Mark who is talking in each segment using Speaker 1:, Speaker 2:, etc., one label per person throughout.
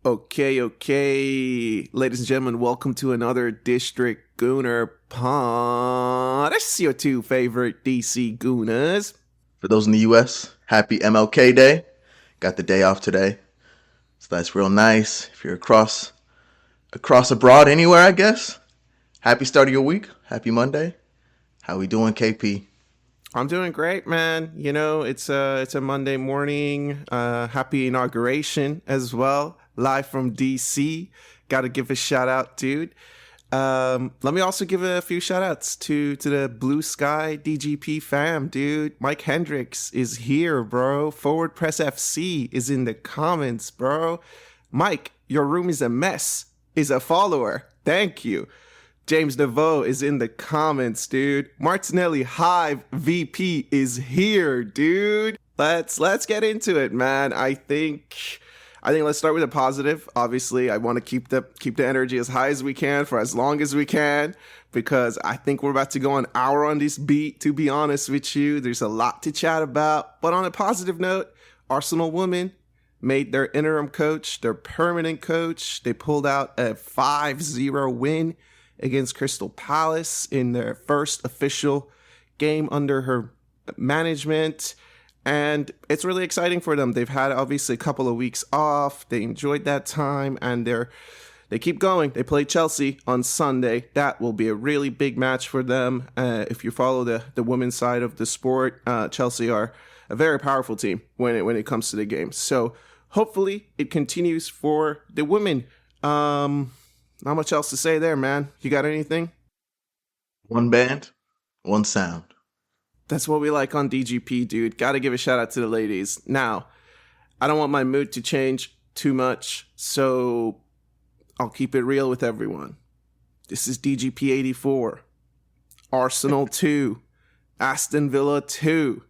Speaker 1: Okay. Ladies and gentlemen, welcome to another District Gooner Pod. That's your two favorite DC Gooners.
Speaker 2: For those in the U.S., happy MLK Day. Got the day off today. So that's real nice. If you're across abroad anywhere, I guess. Happy start of your week. Happy Monday. How we doing, KP?
Speaker 1: I'm doing great, man. You know, it's a Monday morning. Happy inauguration as well. Live from DC. Got to give a shout out, dude. Let me also give a few shout outs to the BlueSky DGP fam, dude. Mike Hendricks is here, bro. Forward Press FC is in the comments, bro. Mike, your room is a mess. Is a follower. Thank you. James DeVoe is in the comments, dude. Martinelli Hive VP is here, dude. Let's get into it, man. I think let's start with a positive. Obviously, I want to keep the energy as high as we can for as long as we can, because I think we're about to go an hour on this beat, to be honest with you. There's a lot to chat about. But on a positive note, Arsenal women made their interim coach their permanent coach. They pulled out a 5-0 win against Crystal Palace in their first official game under her management. And it's really exciting for them. They've had obviously a couple of weeks off. They enjoyed that time, and they keep going. They play Chelsea on Sunday. That will be a really big match for them. If you follow the women's side of the sport, Chelsea are a very powerful team when it comes to the game. So hopefully it continues for the women. Not much else to say there, man. You got anything?
Speaker 2: One band, one sound.
Speaker 1: That's what we like on DGP, dude. Got to give a shout out to the ladies. Now, I don't want my mood to change too much, so I'll keep it real with everyone. This is DGP 84, Arsenal 2, Aston Villa 2.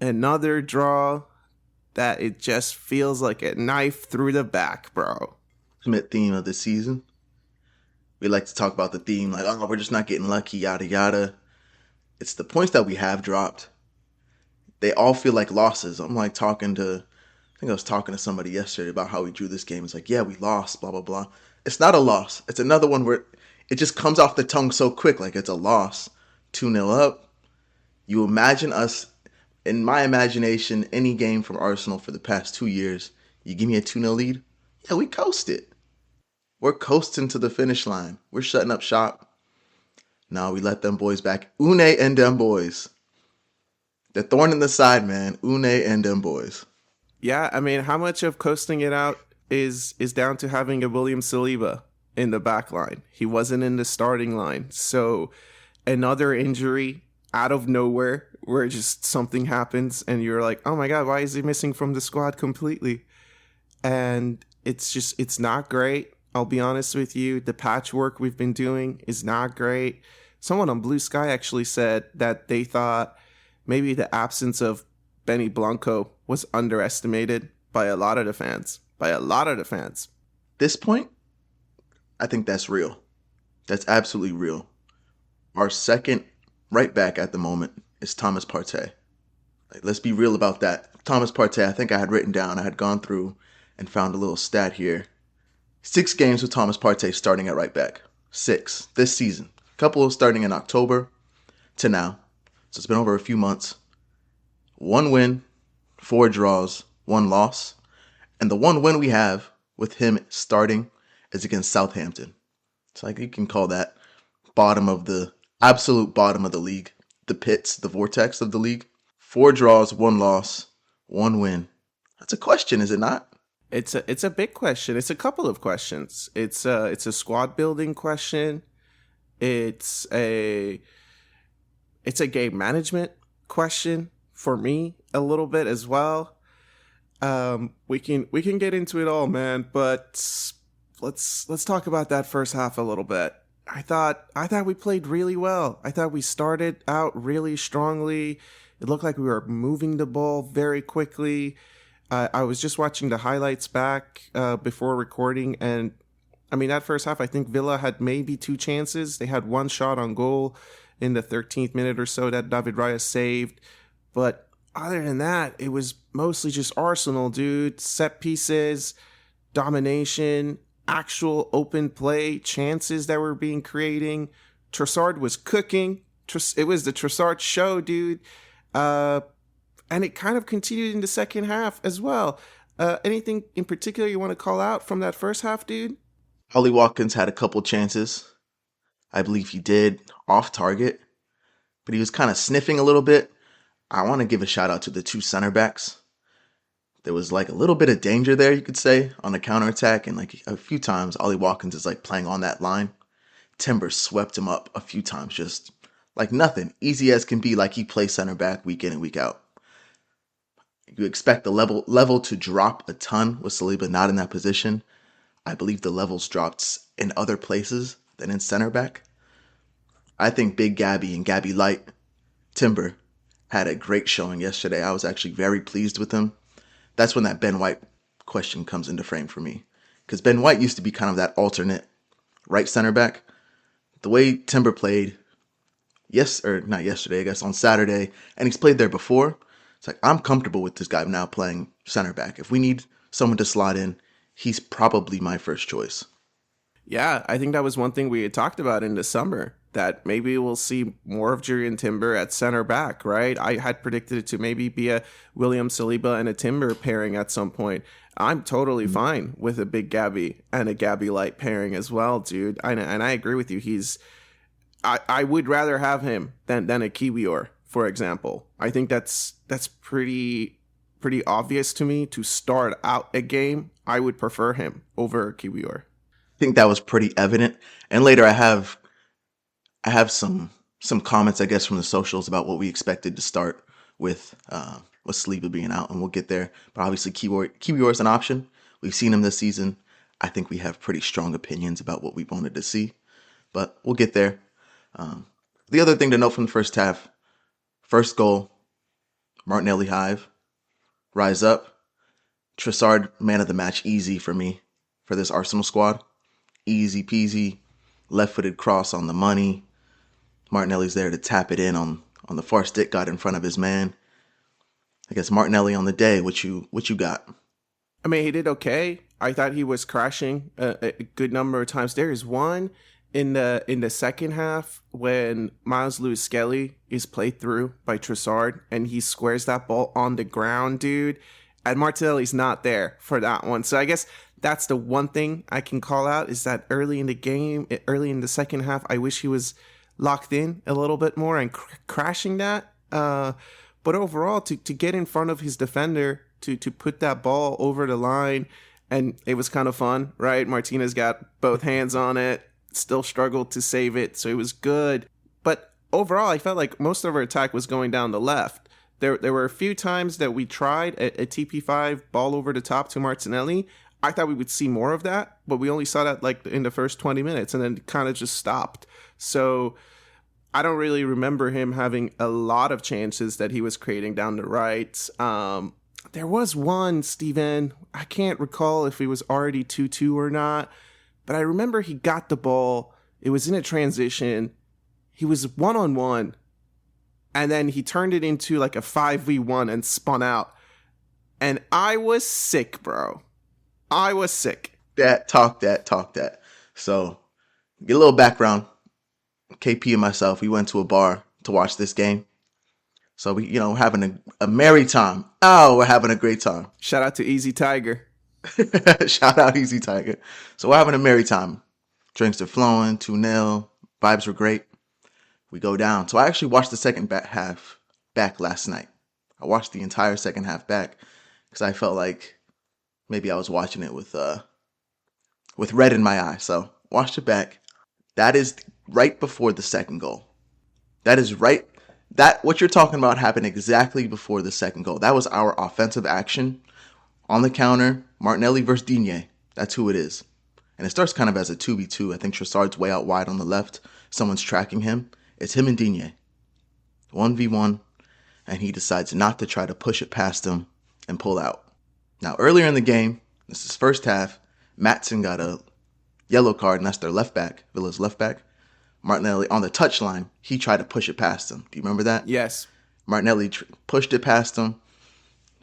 Speaker 1: Another draw that it just feels like a knife through the back, bro.
Speaker 2: Ultimate theme of the season. We like to talk about the theme like, oh, we're just not getting lucky, yada, yada. It's the points that we have dropped. They all feel like losses. I was talking to somebody yesterday about how we drew this game. It's like, yeah, we lost, blah, blah, blah. It's not a loss. It's another one where it just comes off the tongue so quick, like it's a loss. 2-0 up. You imagine us, in my imagination, any game from Arsenal for the past 2 years, you give me a 2-0 lead, yeah, we coasted. We're coasting to the finish line. We're shutting up shop. No, we let them boys back. Une and them boys. The thorn in the side, man. Une and them boys.
Speaker 1: Yeah, I mean, how much of coasting it out is down to having a William Saliba in the back line? He wasn't in the starting line. So another injury out of nowhere where just something happens and you're like, oh my God, why is he missing from the squad completely? And it's not great. I'll be honest with you. The patchwork we've been doing is not great. Someone on BlueSky actually said that they thought maybe the absence of Benny Blanco was underestimated by a lot of the fans.
Speaker 2: This point, I think that's real. That's absolutely real. Our second right back at the moment is Thomas Partey. Let's be real about that. Thomas Partey, I think I had written down, I had gone through and found a little stat here. 6 games with Thomas Partey starting at right back. 6 this season. A couple starting in October to now. So it's been over a few months. 1 win, 4 draws, 1 loss. And the 1 win we have with him starting is against Southampton. It's like you can call that absolute bottom of the league. The pits, the vortex of the league. 4 draws, 1 loss, 1 win. That's a question, is it not?
Speaker 1: It's a big question. It's a couple of questions. It's a squad building question. It's a game management question for me a little bit as well. We can get into it all, man, but let's talk about that first half a little bit. I thought we played really well. I thought we started out really strongly. It looked like we were moving the ball very quickly. I was just watching the highlights back before recording, and I mean, that first half, I think Villa had maybe 2 chances. They had 1 shot on goal in the 13th minute or so that David Raya saved. But other than that, it was mostly just Arsenal, dude. Set pieces, domination, actual open play, chances that were being creating. Trossard was cooking. It was the Trossard show, dude. And it kind of continued in the second half as well. Anything in particular you want to call out from that first half, dude?
Speaker 2: Ollie Watkins had a couple chances. I believe he did off target, but he was kind of sniffing a little bit. I want to give a shout out to the two center backs. There was like a little bit of danger there, you could say, on the counterattack. And like a few times, Ollie Watkins is like playing on that line. Timber swept him up a few times, just like nothing. Easy as can be, like he plays center back week in and week out. You expect the level to drop a ton with Saliba not in that position. I believe the levels dropped in other places than in center back. I think Big Gabby and Gabby Light, Timber, had a great showing yesterday. I was actually very pleased with him. That's when that Ben White question comes into frame for me. Because Ben White used to be kind of that alternate right center back. The way Timber played, not yesterday, I guess on Saturday, and he's played there before. It's like, I'm comfortable with this guy now playing center back. If we need someone to slot in, he's probably my first choice.
Speaker 1: Yeah, I think that was one thing we had talked about in the summer, that maybe we'll see more of Jurrien Timber at center back, right? I had predicted it to maybe be a William Saliba and a Timber pairing at some point. I'm totally fine with a Big Gabby and a Gabby Light pairing as well, dude. And I agree with you. I would rather have him than a Kiwior, for example. I think that's pretty obvious to me. To start out a game, I would prefer him over Kiwior.
Speaker 2: I think that was pretty evident. And later I have some comments, I guess, from the socials about what we expected to start with Saliba being out, and we'll get there. But obviously Kiwior is an option. We've seen him this season. I think we have pretty strong opinions about what we wanted to see, but we'll get there. The other thing to note from the first half, first goal, Martinelli Hive, rise up. Trossard, man of the match, easy for me, for this Arsenal squad. Easy peasy, left-footed cross on the money. Martinelli's there to tap it in on the far stick, got in front of his man. I guess Martinelli on the day, what you got?
Speaker 1: I mean, he did okay. I thought he was crashing a good number of times. There is one in the second half when Miles Lewis Skelly is played through by Trossard and he squares that ball on the ground, dude. And Martinelli's not there for that one. So I guess that's the one thing I can call out, is that early in the game, early in the second half, I wish he was locked in a little bit more and crashing that. But overall, to get in front of his defender, to put that ball over the line, and it was kind of fun, right? Martinez got both hands on it, still struggled to save it, so it was good. But overall, I felt like most of our attack was going down the left. There were a few times that we tried a TP5 ball over the top to Martinelli. I thought we would see more of that, but we only saw that like in the first 20 minutes and then kind of just stopped. So I don't really remember him having a lot of chances that he was creating down the right. There was one, Steven, I can't recall if it was already 2-2 or not, but I remember he got the ball. It was in a transition. He was one-on-one, and then he turned it into like a 5v1 and spun out. And I was sick, bro. I was sick.
Speaker 2: Talk that. So, get a little background. KP and myself, we went to a bar to watch this game. So we, having a merry time. Oh, we're having a great time.
Speaker 1: Shout out to Easy Tiger.
Speaker 2: Shout out Easy Tiger. So we're having a merry time. Drinks are flowing, 2-0. Vibes were great. We go down. So I actually watched the second half back last night. I watched the entire second half back because I felt like maybe I was watching it with red in my eye. So watched it back. That is right before the second goal. What you're talking about happened exactly before the second goal. That was our offensive action on the counter. Martinelli versus Digne. That's who it is. And it starts kind of as a 2v2. I think Trossard's way out wide on the left. Someone's tracking him. It's him and Digne. 1v1. And he decides not to try to push it past him and pull out. Now, earlier in the game, this is first half, Maatsen got a yellow card, and that's their left back, Villa's left back. Martinelli, on the touchline, he tried to push it past him. Do you remember that?
Speaker 1: Yes.
Speaker 2: Martinelli pushed it past him.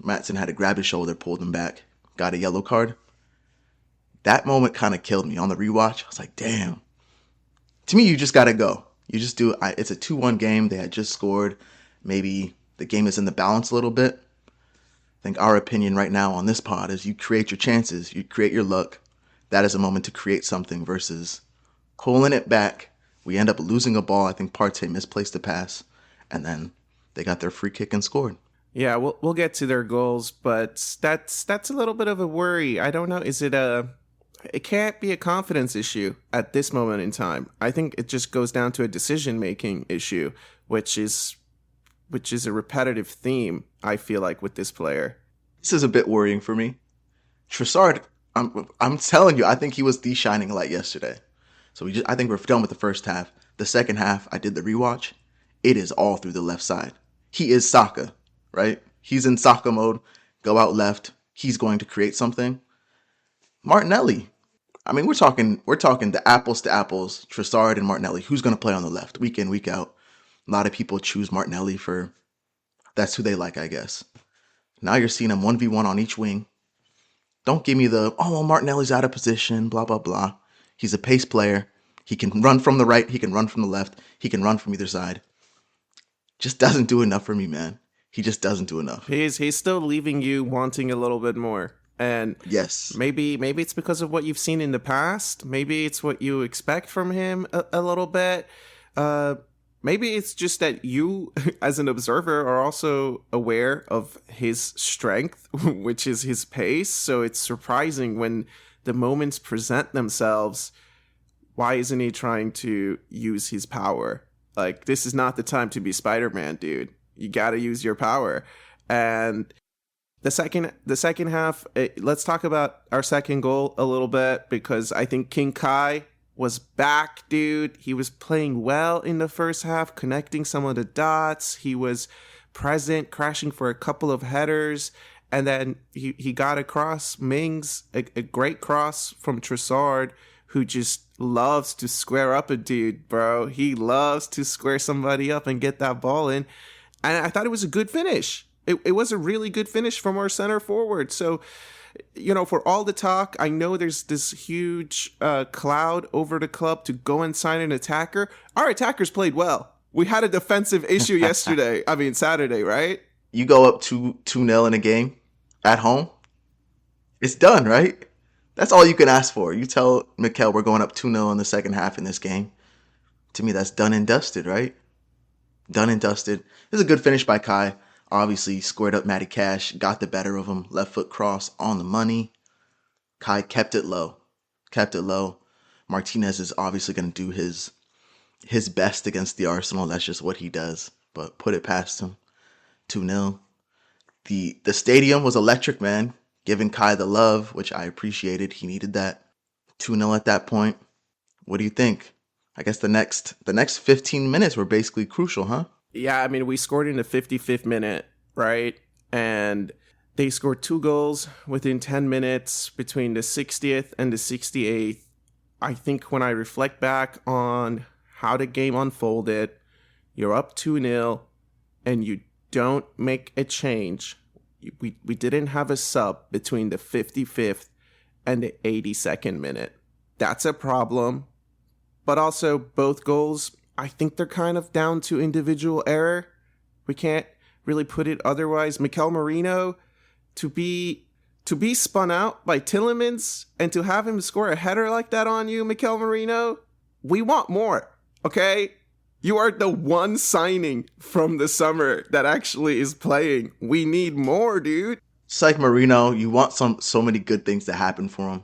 Speaker 2: Maatsen had to grab his shoulder, pulled him back, got a yellow card. That moment kind of killed me on the rewatch. I was like, damn. To me, you just got to go. You just do it. It's a 2-1 game. They had just scored. Maybe the game is in the balance a little bit. I think our opinion right now on this pod is you create your chances. You create your luck. That is a moment to create something versus pulling it back. We end up losing a ball. I think Partey misplaced a pass. And then they got their free kick and scored.
Speaker 1: Yeah, we'll get to their goals, but that's a little bit of a worry. I don't know. It can't be a confidence issue at this moment in time. I think it just goes down to a decision-making issue, which is a repetitive theme, I feel like, with this player.
Speaker 2: This is a bit worrying for me. Trossard, I'm telling you, I think he was the shining light yesterday. So I think we're done with the first half. The second half, I did the rewatch. It is all through the left side. He is Saka, right? He's in Saka mode. Go out left. He's going to create something. Martinelli. I mean, we're talking the apples to apples. Trossard and Martinelli. Who's going to play on the left week in, week out? A lot of people choose Martinelli that's who they like, I guess. Now you're seeing him 1v1 on each wing. Don't give me Martinelli's out of position, blah, blah, blah. He's a pace player. He can run from the right. He can run from the left. He can run from either side. Just doesn't do enough for me, man. He just doesn't do enough.
Speaker 1: He's still leaving you wanting a little bit more. And
Speaker 2: yes,
Speaker 1: maybe it's because of what you've seen in the past. Maybe it's what you expect from him a little bit. Maybe it's just that you, as an observer, are also aware of his strength, which is his pace. So it's surprising when the moments present themselves. Why isn't he trying to use his power? Like, this is not the time to be Spider-Man, dude. You got to use your power. And the second half, let's talk about our second goal a little bit, because I think King Kai was back, dude. He was playing well in the first half, connecting some of the dots. He was present, crashing for a couple of headers. And then he got across Mings, a great cross from Trossard, who just loves to square up a dude, bro. He loves to square somebody up and get that ball in. And I thought it was a good finish. It was a really good finish from our center forward. So, for all the talk, I know there's this huge cloud over the club to go and sign an attacker. Our attackers played well. We had a defensive issue Saturday, right?
Speaker 2: You go up 2-0 in a game at home, it's done, right? That's all you can ask for. You tell Mikel we're going up 2-0 in the second half in this game. To me, that's done and dusted, right? Done and dusted. This is a good finish by Kai. Obviously, squared up Matty Cash, got the better of him. Left foot cross on the money. Kai kept it low. Martinez is obviously going to do his best against the Arsenal. That's just what he does. But put it past him. 2-0. The stadium was electric, man. Giving Kai the love, which I appreciated. He needed that. 2-0 at that point. What do you think? I guess the next 15 minutes were basically crucial, huh?
Speaker 1: Yeah, I mean, we scored in the 55th minute, right? And they scored 2 goals within 10 minutes between the 60th and the 68th. I think when I reflect back on how the game unfolded, you're up 2-0 and you don't make a change. We didn't have a sub between the 55th and the 82nd minute. That's a problem. But also, both goals, I think they're kind of down to individual error. We can't really put it otherwise. Mikel Merino, to be spun out by Tielemans and to have him score a header like that on you, Mikel Merino, we want more, okay? You are the one signing from the summer that actually is playing. We need more, dude.
Speaker 2: It's like Merino, you want so many good things to happen for him.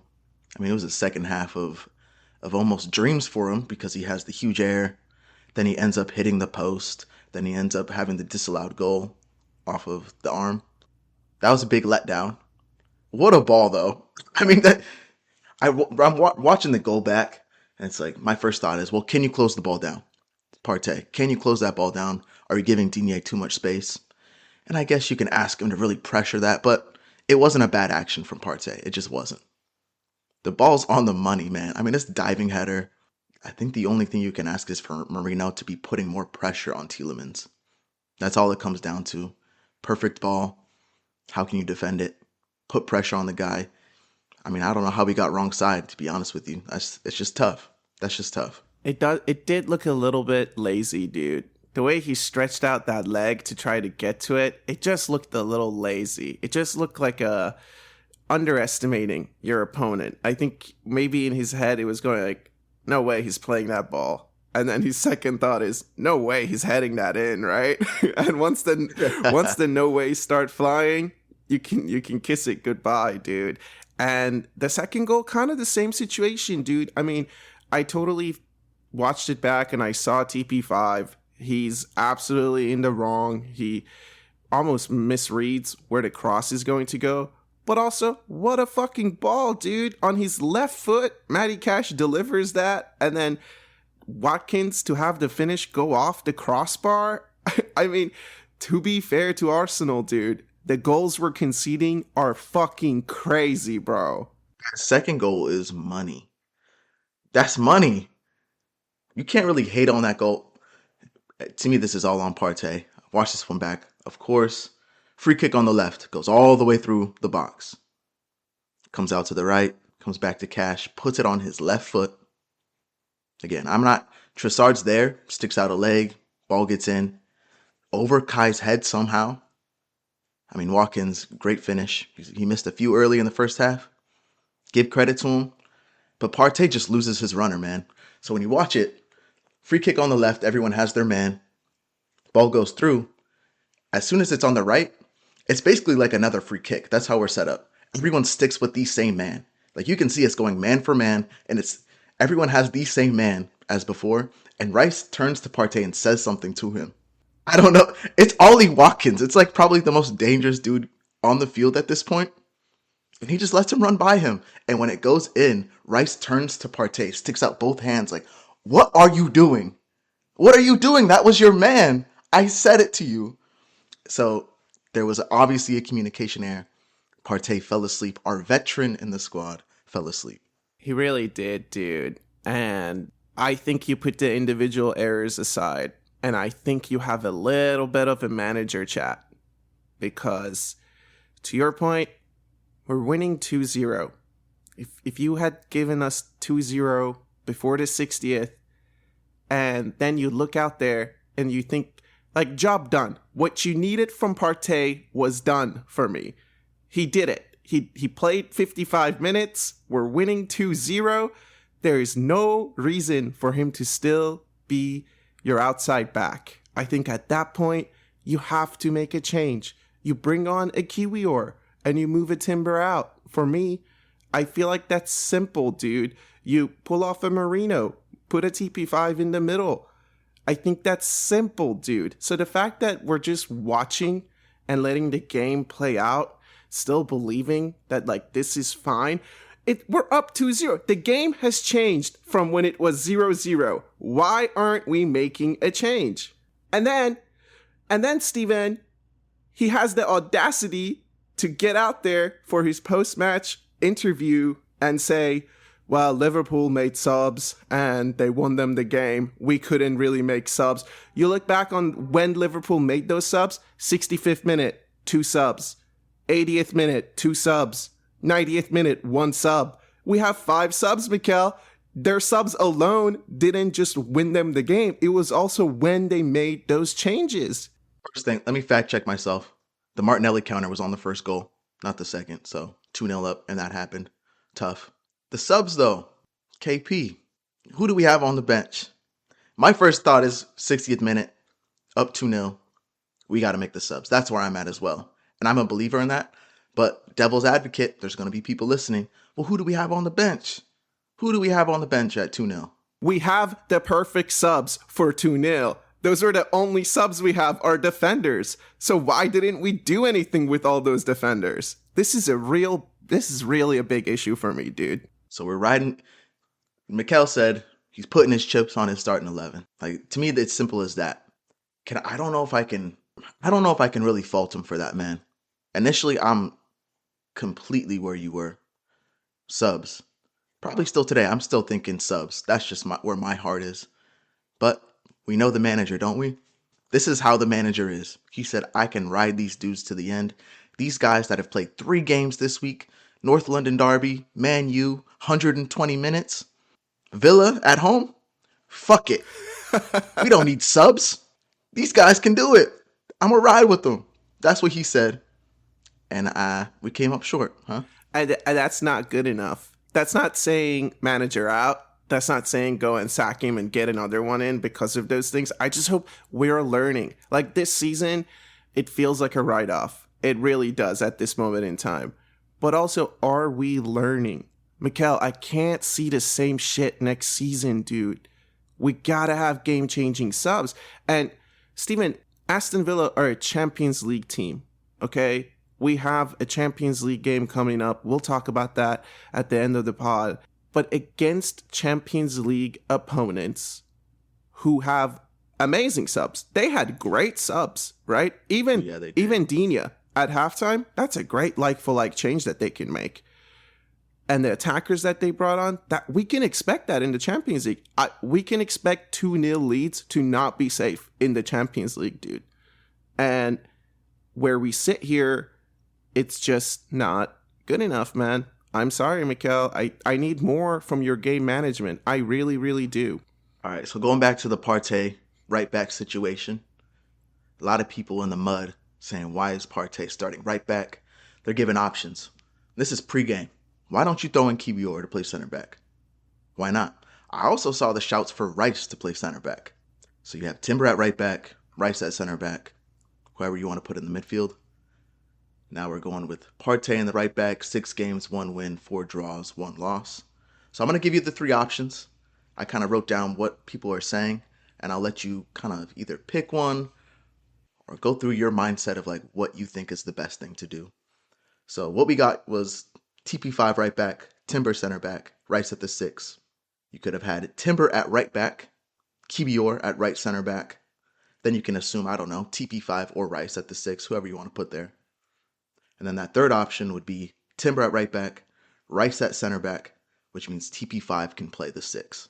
Speaker 2: I mean, it was a second half of almost dreams for him because he has the huge air. Then he ends up hitting the post. Then he ends up having the disallowed goal off of the arm. That was a big letdown. What a ball, though. I mean, I'm watching the goal back, and it's like, my first thought is, well, can you close the ball down? Partey, can you close that ball down? Are you giving Digne too much space? And I guess you can ask him to really pressure that, but it wasn't a bad action from Partey. It just wasn't. The ball's on the money, man. I mean, this diving header, I think the only thing you can ask is for Merino to be putting more pressure on Tielemans. That's all it comes down to. Perfect ball. How can you defend it? Put pressure on the guy. I mean, I don't know how we got wrong side, to be honest with you. It's just tough. That's just tough.
Speaker 1: It did look a little bit lazy, dude. The way he stretched out that leg to try to get to it, it just looked a little lazy. It just looked like underestimating your opponent. I think maybe in his head it was going like, no way he's playing that ball. And then his second thought is, no way he's heading that in, right? And once the no ways start flying, you can kiss it goodbye, dude. And the second goal, kind of the same situation, dude. I mean, I totally watched it back and I saw TP5. He's absolutely in the wrong. He almost misreads where the cross is going to go. But also, what a fucking ball, dude. On his left foot, Matty Cash delivers that. And then Watkins to have the finish go off the crossbar. I mean, to be fair to Arsenal, dude, the goals we're conceding are fucking crazy, bro.
Speaker 2: That second goal is money. That's money. You can't really hate on that goal. To me, this is all on Partey. Watch this one back. Of course, free kick on the left. Goes all the way through the box. Comes out to the right. Comes back to Cash. Puts it on his left foot. Again, Trossard's there. Sticks out a leg. Ball gets in. Over Kai's head somehow. I mean, Watkins, great finish. He missed a few early in the first half. Give credit to him. But Partey just loses his runner, man. So when you watch it, free kick on the left, everyone has their man. Ball goes through. As soon as it's on the right, it's basically like another free kick. That's how we're set up. Everyone sticks with the same man. Like you can see it's going man for man, and everyone has the same man as before. And Rice turns to Partey and says something to him. I don't know. It's Ollie Watkins. It's like probably the most dangerous dude on the field at this point. And he just lets him run by him. And when it goes in, Rice turns to Partey, sticks out both hands like, what are you doing? What are you doing? That was your man. I said it to you. So there was obviously a communication error. Partey fell asleep. Our veteran in the squad fell asleep.
Speaker 1: He really did, dude. And I think you put the individual errors aside. And I think you have a little bit of a manager chat. Because, to your point, we're winning 2-0. If you had given us 2-0 before the 60th, and then you look out there and you think, like, job done. What you needed from Partey was done for me. He did it. He played 55 minutes. We're winning 2-0. There is no reason for him to still be your outside back. I think at that point, you have to make a change. You bring on a Kiwior and you move a Timber out. For me, I feel like that's simple, dude. You pull off a Marino, put a TP5 in the middle. I think that's simple, dude. So the fact that we're just watching and letting the game play out, still believing that like this is fine, we're up 2-0. The game has changed from when it was 0-0. Why aren't we making a change? And then Steven, he has the audacity to get out there for his post-match interview and say, well, Liverpool made subs and they won them the game. We couldn't really make subs. You look back on when Liverpool made those subs, 65th minute, 2 subs. 80th minute, 2 subs. 90th minute, 1 sub. We have 5 subs, Mikel. Their subs alone didn't just win them the game. It was also when they made those changes.
Speaker 2: First thing, let me fact check myself. The Martinelli counter was on the first goal, not the second. So 2-0 up, and that happened. Tough. The subs, though. KP. Who do we have on the bench? My first thought is 60th minute, up 2-0. We got to make the subs. That's where I'm at as well. And I'm a believer in that. But devil's advocate, there's going to be people listening. Well, who do we have on the bench? Who do we have on the bench at 2-0?
Speaker 1: We have the perfect subs for 2-0. Those are the only subs we have are defenders. So why didn't we do anything with all those defenders? This is really a big issue for me, dude.
Speaker 2: So we're riding. Mikel said he's putting his chips on his starting 11. Like, to me, it's simple as that. I don't know if I can really fault him for that, man. Initially, I'm completely where you were. Subs. Probably still today, I'm still thinking subs. That's just where my heart is. But we know the manager, don't we? This is how the manager is. He said, I can ride these dudes to the end. These guys that have played 3 games this week, North London derby, Man U, 120 minutes. Villa at home? Fuck it. We don't need subs. These guys can do it. I'm going to ride with them. That's what he said. And we came up short, huh?
Speaker 1: And that's not good enough. That's not saying manager out. That's not saying go and sack him and get another one in because of those things. I just hope we're learning. Like this season, it feels like a write-off. It really does at this moment in time. But also, are we learning? Mikel, I can't see the same shit next season, dude. We gotta have game-changing subs. And, Steven, Aston Villa are a Champions League team, okay? We have a Champions League game coming up. We'll talk about that at the end of the pod. But against Champions League opponents who have amazing subs, they had great subs, right? Even Digne at halftime, that's a great like-for-like change that they can make. And the attackers that they brought on, that we can expect that in the Champions League. We can expect 2-0 leads to not be safe in the Champions League, dude. And where we sit here, it's just not good enough, man. I'm sorry, Mikel. I need more from your game management. I really, really do.
Speaker 2: All right, so going back to the Partey right back situation, a lot of people in the mud saying, why is Partey starting right back? They're given options. This is pregame. Why don't you throw in Kiwior to play center back? Why not? I also saw the shouts for Rice to play center back. So you have Timber at right back, Rice at center back, whoever you want to put in the midfield. Now we're going with Partey in the right back, 6 games, 1 win, 4 draws, 1 loss. So I'm going to give you the 3 options. I kind of wrote down what people are saying, and I'll let you kind of either pick one or go through your mindset of like what you think is the best thing to do. So what we got was TP5 right back, Timber center back, Rice at the 6. You could have had Timber at right back, Kiwior at right center back. Then you can assume, I don't know, TP5 or Rice at the 6, whoever you want to put there. And then that third option would be Timber at right back, Rice at center back, which means TP5 can play the 6.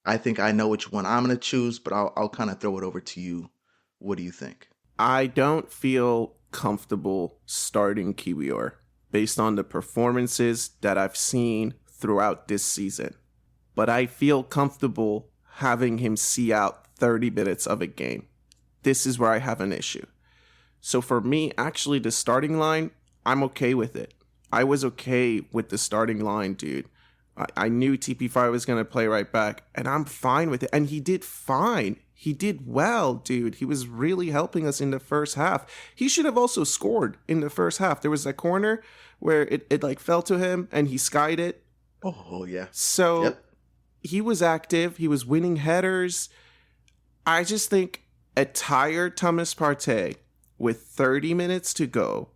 Speaker 2: I think I know which one I'm going to choose, but I'll kind of throw it over to you. What do you think?
Speaker 1: I don't feel comfortable starting Kiwior based on the performances that I've seen throughout this season. But I feel comfortable having him see out 30 minutes of a game. This is where I have an issue. So for me, actually, the starting line, I'm okay with it. I was okay with the starting line, dude. I knew TP5 was going to play right back, and I'm fine with it. And he did fine. He did well, dude. He was really helping us in the first half. He should have also scored in the first half. There was a corner where it like fell to him, and he skied it.
Speaker 2: Oh, yeah.
Speaker 1: So He was active. He was winning headers. I just think a tired Thomas Partey with 30 minutes to go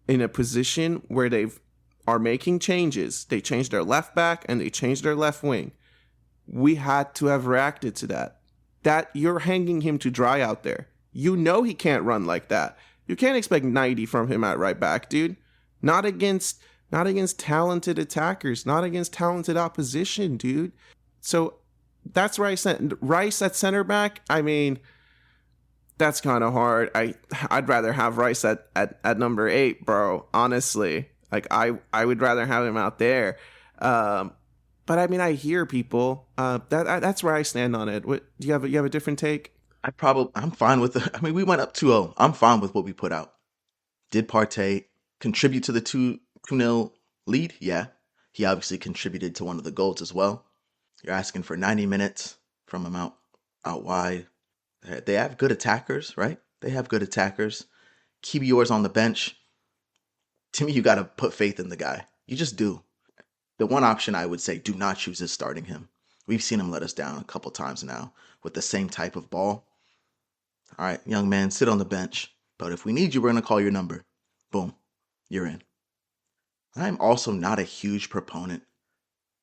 Speaker 1: in a position where they are making changes. They changed their left back and they changed their left wing. We had to have reacted to that. That you're hanging him to dry out there. You know he can't run like that. You can't expect 90 from him at right back, dude. Not against talented attackers, not against talented opposition, dude. So that's where I said Rice at center back. I mean, that's kind of hard. I'd rather have Rice at number 8, bro. Honestly, like I would rather have him out there. But I mean, I hear people. That's where I stand on it. What do you have a different take?
Speaker 2: I'm fine with it. I mean, we went up 2-0. I'm fine with what we put out. Did Partey contribute to the 2-0 lead? Yeah. He obviously contributed to one of the goals as well. You're asking for 90 minutes from him out wide. They have good attackers, right? They have good attackers. Kiwior's on the bench. To me, you got to put faith in the guy. You just do. The one option I would say do not choose is starting him. We've seen him let us down a couple times now with the same type of ball. All right, young man, sit on the bench. But if we need you, we're going to call your number. Boom, you're in. I'm also not a huge proponent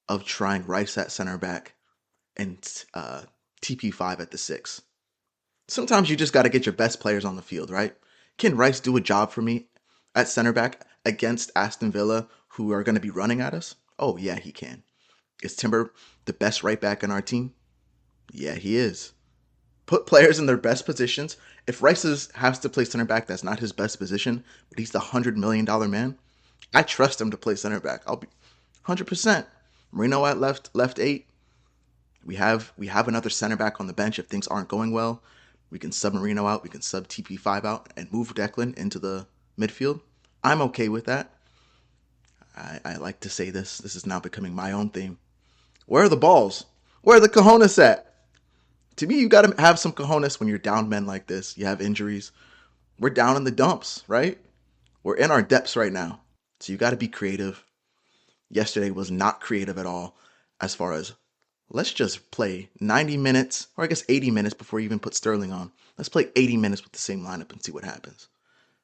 Speaker 2: of trying Rice at center back and TP5 at the 6. Sometimes you just got to get your best players on the field, right? Can Rice do a job for me at center back against Aston Villa, who are going to be running at us? Oh, yeah, he can. Is Timber the best right back in our team? Yeah, he is. Put players in their best positions. If Rice has to play center back, that's not his best position, but he's the $100 million man. I trust him to play center back. I'll be 100%. Marino at left 8. We have another center back on the bench if things aren't going well. We can sub Marino out. We can sub TP5 out and move Declan into the midfield. I'm okay with that. I like to say this. This is now becoming my own theme. Where are the balls? Where are the cojones at? To me, you got to have some cojones when you're down men like this. You have injuries. We're down in the dumps, right? We're in our depths right now. So you got to be creative. Yesterday was not creative at all as far as let's just play 90 minutes, or I guess 80 minutes before you even put Sterling on. Let's play 80 minutes with the same lineup and see what happens.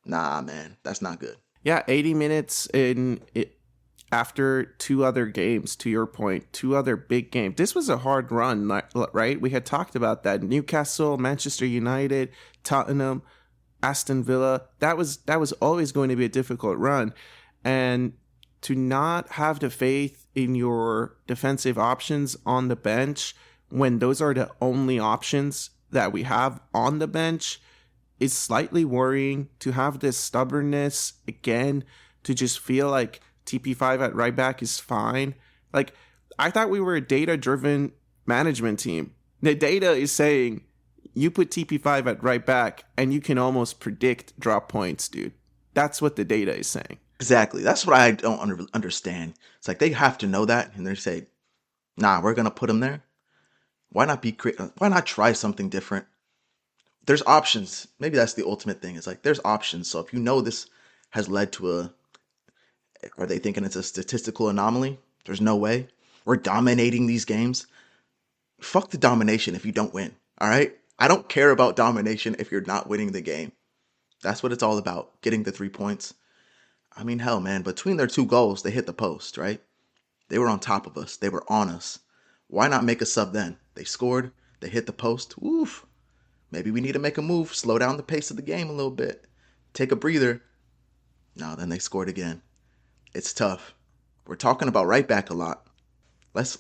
Speaker 2: Nah, man, that's not good.
Speaker 1: Yeah, 80 minutes after 2 other games, to your point, 2 other big games. This was a hard run, right? We had talked about that. Newcastle, Manchester United, Tottenham, Aston Villa. That was always going to be a difficult run. And to not have the faith in your defensive options on the bench when those are the only options that we have on the bench is slightly worrying. To have this stubbornness again, to just feel like TP5 at right back is fine. Like, I thought we were a data-driven management team. The data is saying you put TP5 at right back and you can almost predict drop points, dude. That's what the data is saying.
Speaker 2: Exactly. That's what I don't understand. It's like they have to know that, and they say, nah, we're going to put him there. Why not be creative? Why not try something different? There's options. Maybe that's the ultimate thing. It's like there's options. So if you know this has led to are they thinking it's a statistical anomaly? There's no way. We're dominating these games. Fuck the domination if you don't win. All right? I don't care about domination if you're not winning the game. That's what it's all about. Getting the 3 points. I mean, hell, man, between their 2 goals, they hit the post, right? They were on top of us. They were on us. Why not make a sub then? They scored. They hit the post. Oof. Maybe we need to make a move. Slow down the pace of the game a little bit. Take a breather. No, then they scored again. It's tough. We're talking about right back a lot. Let's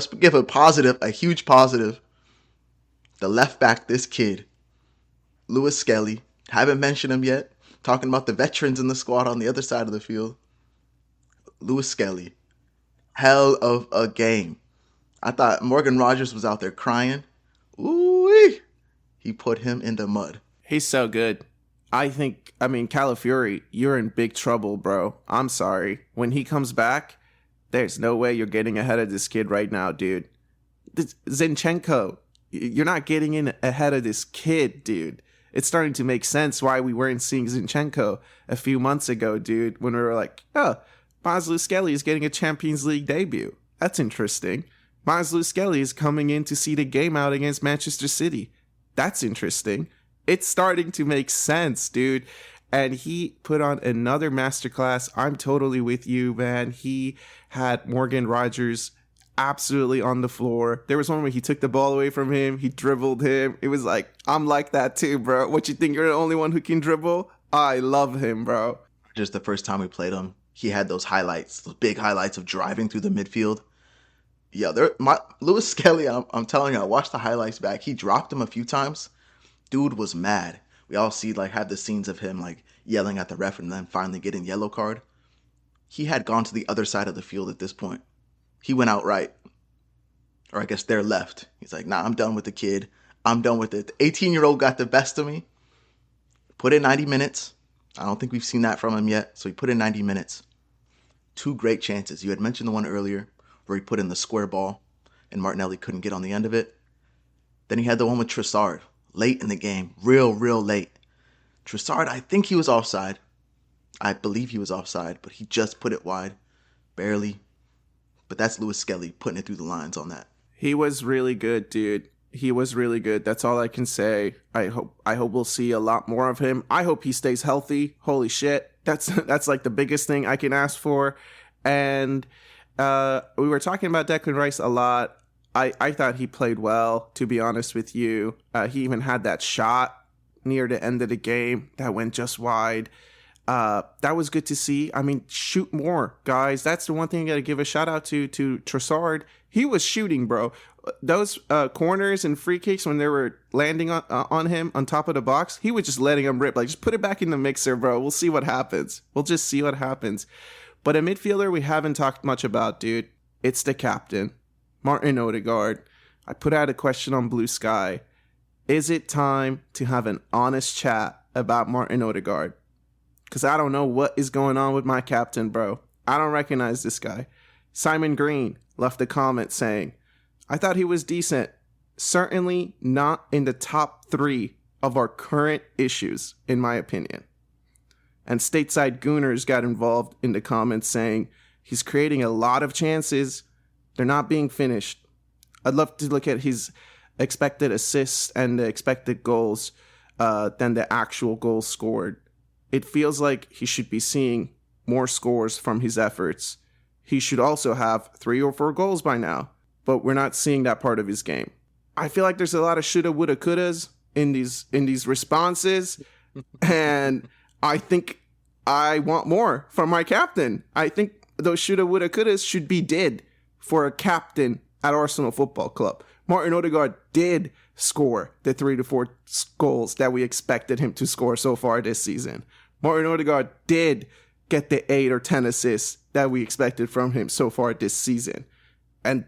Speaker 2: give a huge positive. The left back, this kid, Lewis Skelly. Haven't mentioned him yet. Talking about the veterans in the squad on the other side of the field. Lewis Skelly. Hell of a game. I thought Morgan Rogers was out there crying. Ooh-wee. He put him in the mud.
Speaker 1: He's so good. Calafiori, you're in big trouble, bro. I'm sorry. When he comes back, there's no way you're getting ahead of this kid right now, dude. Zinchenko, you're not getting in ahead of this kid, dude. It's starting to make sense why we weren't seeing Zinchenko a few months ago, dude, when we were like, oh, Maslow Skelly is getting a Champions League debut. That's interesting. Maslow Skelly is coming in to see the game out against Manchester City. That's interesting. It's starting to make sense, dude. And he put on another masterclass. I'm totally with you, man. He had Morgan Rogers absolutely on the floor. There was one where he took the ball away from him. He dribbled him. It was like, I'm like that too, bro. What, you think you're the only one who can dribble? I love him, bro.
Speaker 2: Just the first time we played him, he had those highlights, those big highlights of driving through the midfield. Yeah, Lewis Skelly, I'm telling you, I watched the highlights back. He dropped him a few times. Dude was mad. We all have the scenes of him like yelling at the ref and then finally getting yellow card. He had gone to the other side of the field at this point. He went out right. Or I guess they're left. He's like, nah, I'm done with the kid. I'm done with it. The 18-year-old got the best of me. Put in 90 minutes. I don't think we've seen that from him yet. So he put in 90 minutes. 2 great chances. You had mentioned the one earlier where he put in the square ball and Martinelli couldn't get on the end of it. Then he had the one with Trossard late in the game. Real late. Trossard, I think he was offside. I believe he was offside, but he just put it wide. Barely. But that's Lewis Skelly putting it through the lines on that.
Speaker 1: He was really good, dude. He was really good. That's all I can say. I hope we'll see a lot more of him. I hope he stays healthy. Holy shit. That's like the biggest thing I can ask for. And we were talking about Declan Rice a lot. I thought he played well, to be honest with you. He even had that shot near the end of the game that went just wide. That was good to see. I mean, shoot more, guys. That's the one thing I got to give a shout out to Trossard. He was shooting, bro. Those corners and free kicks when they were landing on him on top of the box, he was just letting them rip. Like, just put it back in the mixer, bro. We'll see what happens. We'll just see what happens. But a midfielder we haven't talked much about, dude. It's the captain, Martin Odegaard. I put out a question on Blue Sky. Is it time to have an honest chat about Martin Odegaard? Because I don't know what is going on with my captain, bro. I don't recognize this guy. Simon Green left a comment saying, I thought he was decent. Certainly not in the top 3 of our current issues, in my opinion. And Stateside Gooners got involved in the comments saying, he's creating a lot of chances. They're not being finished. I'd love to look at his expected assists and the expected goals than the actual goals scored. It feels like he should be seeing more scores from his efforts. He should also have 3 or 4 goals by now, but we're not seeing that part of his game. I feel like there's a lot of shoulda, woulda, couldas in these responses, and I think I want more from my captain. I think those shoulda, woulda, couldas should be did for a captain at Arsenal Football Club. Martin Odegaard did score the 3 to 4 goals that we expected him to score so far this season. Martin Odegaard did get the 8 or 10 assists that we expected from him so far this season. And